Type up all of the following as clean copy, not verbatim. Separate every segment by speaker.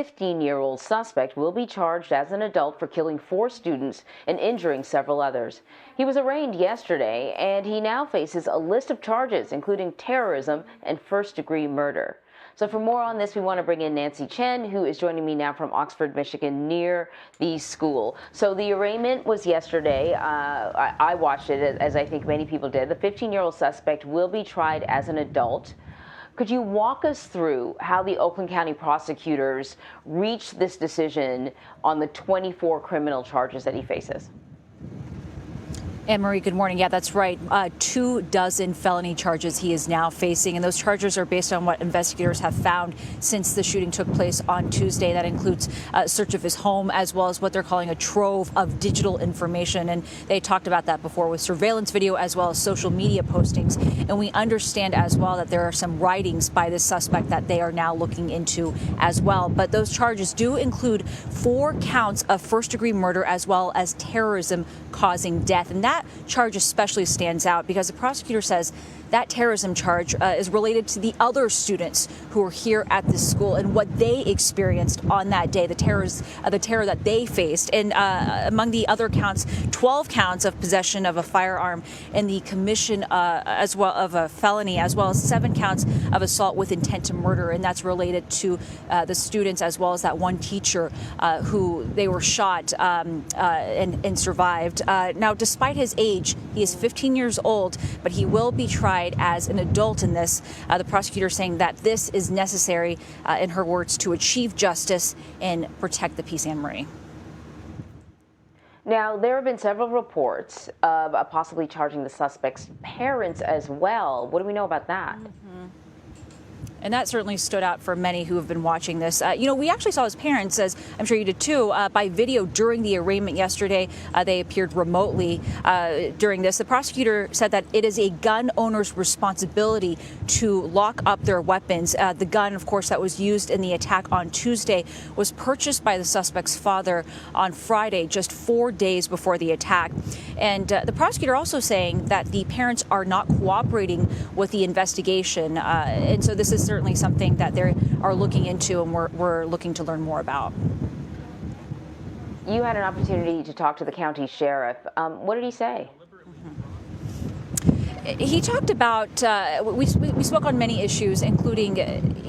Speaker 1: 15-year-old suspect will be charged as an adult for killing 4 students and injuring several others. He was arraigned yesterday, and he now faces a list of charges, including terrorism and first-degree murder. So for more on this, we want to bring in Nancy Chen, who is joining me now from Oxford, Michigan, near the school. So the arraignment was yesterday. I watched it, as I think many people did. The 15-year-old suspect will be tried as an adult. Could you walk us through how the Oakland County prosecutors reached this decision on the 24 criminal charges that he faces?
Speaker 2: Anne-Marie, good morning. Yeah, that's right. 24 felony charges he is now facing, and those charges are based on what investigators have found since the shooting took place on Tuesday. That includes a search of his home, as well as what they're calling a trove of digital information. And they talked about that before with surveillance video, as well as social media postings. And we understand as well that there are some writings by this suspect that they are now looking into as well. But those charges do include 4 counts of first-degree murder, as well as terrorism causing death. And that charge especially stands out because the prosecutor says that terrorism charge is related to the other students who were here at this school and what they experienced on that day, the terror that they faced. And among the other counts, 12 counts of possession of a firearm and the commission as well of a felony, as well as 7 counts of assault with intent to murder. And that's related to the students, as well as that one teacher who they were shot and survived. Now, despite his age, he is 15 years old, but he will be tried as an adult in this. The prosecutor saying that this is necessary, in her words, to achieve justice and protect the peace. Anne-Marie.
Speaker 1: Now, there have been several reports of possibly charging the suspect's parents as well. What do we know about that?
Speaker 2: And that certainly stood out for many who have been watching this. We actually saw his parents, as I'm sure you did too, by video during the arraignment yesterday. They appeared remotely during this. The prosecutor said that it is a gun owner's responsibility to lock up their weapons. The gun, of course, that was used in the attack on Tuesday was purchased by the suspect's father on Friday, just 4 days before the attack. And the prosecutor also saying that the parents are not cooperating with the investigation. And so this is certainly something that they are looking into, and we're looking to learn more about.
Speaker 1: You had an opportunity to talk to the county sheriff. What did he say?
Speaker 2: He talked about, we spoke on many issues, including,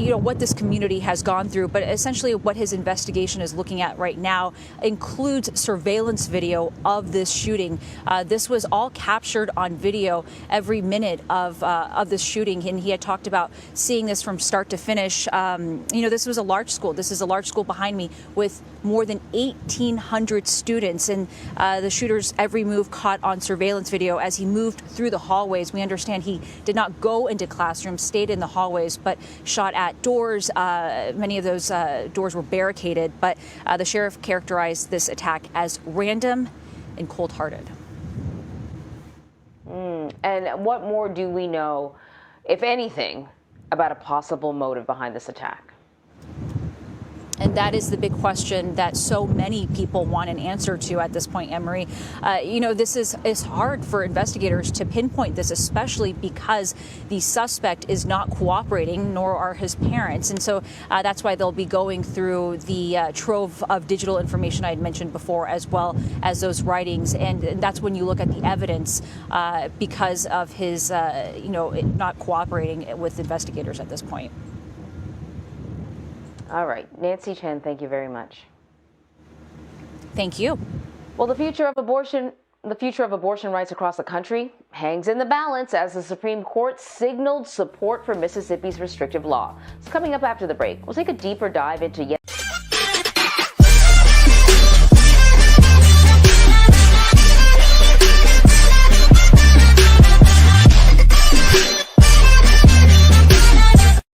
Speaker 2: what this community has gone through, but essentially what his investigation is looking at right now includes surveillance video of this shooting. This was all captured on video, every minute of this shooting, and he had talked about seeing this from start to finish. This was a large school. This is a large school behind me with more than 1,800 students, and the shooter's every move caught on surveillance video as he moved through the hallways. We understand he did not go into classrooms, stayed in the hallways, but shot at doors. Many of those doors were barricaded, but the sheriff characterized this attack as random and cold-hearted.
Speaker 1: And what more do we know, if anything, about a possible motive behind this attack?
Speaker 2: And that is the big question that so many people want an answer to at this point, Anne-Marie. This is hard for investigators to pinpoint this, especially because the suspect is not cooperating, nor are his parents. And so that's why they'll be going through the trove of digital information I had mentioned before, as well as those writings. And that's when you look at the evidence because of his, not cooperating with investigators at this point.
Speaker 1: All right. Nancy Chen, thank you very much.
Speaker 2: Thank you.
Speaker 1: Well, the future of abortion rights across the country hangs in the balance as the Supreme Court signaled support for Mississippi's restrictive law. It's coming up after the break. We'll take a deeper dive into